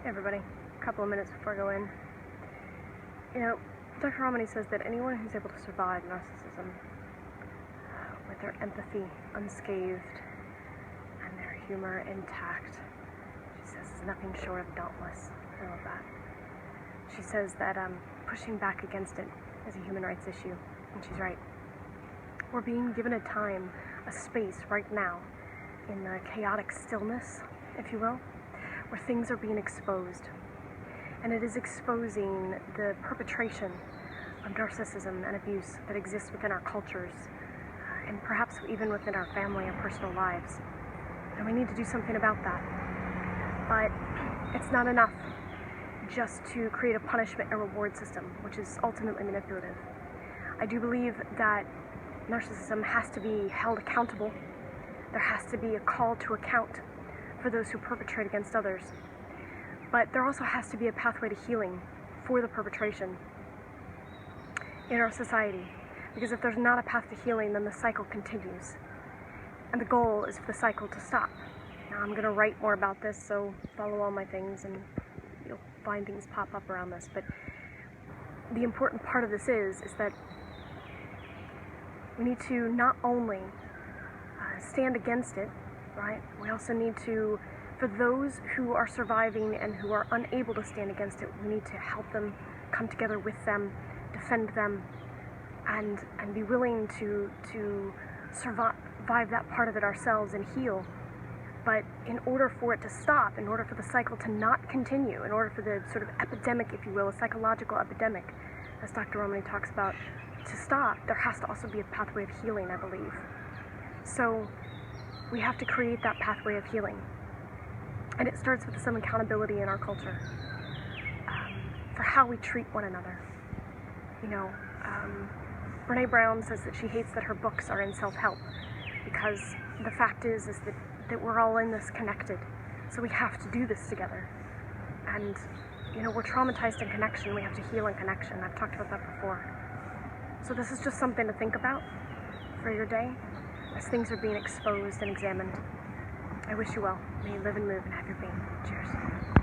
Hey everybody, a couple of minutes before I go in. You know, Dr. Romani says that anyone who's able to survive narcissism with their empathy unscathed and their humor intact, she says, is nothing short of dauntless. I love that. She says that pushing back against it is a human rights issue, and she's right. We're being given a time, a space right now, in the chaotic stillness, if you will, where things are being exposed. And it is exposing the perpetration of narcissism and abuse that exists within our cultures, and perhaps even within our family and personal lives. And we need to do something about that. But it's not enough just to create a punishment and reward system, which is ultimately manipulative. I do believe that narcissism has to be held accountable. There has to be a call to account for those who perpetrate against others. But there also has to be a pathway to healing for the perpetration in our society. Because if there's not a path to healing, then the cycle continues. And the goal is for the cycle to stop. Now, I'm going to write more about this, so follow all my things and you'll find things pop up around this. But the important part of this is that we need to not only stand against it, right? We also need to, for those who are surviving and who are unable to stand against it, we need to help them, come together with them, defend them, and be willing to survive that part of it ourselves and heal. But in order for it to stop, in order for the cycle to not continue, in order for the sort of epidemic, if you will, a psychological epidemic, as Dr. Romani talks about, to stop, there has to also be a pathway of healing, I believe. So we have to create that pathway of healing. And it starts with some accountability in our culture for how we treat one another. You know, Brene Brown says that she hates that her books are in self-help, because the fact is that we're all in this connected. So we have to do this together. And, you know, we're traumatized in connection. We have to heal in connection. I've talked about that before. So this is just something to think about for your day as things are being exposed and examined. I wish you well. May you live and move and have your being. Cheers.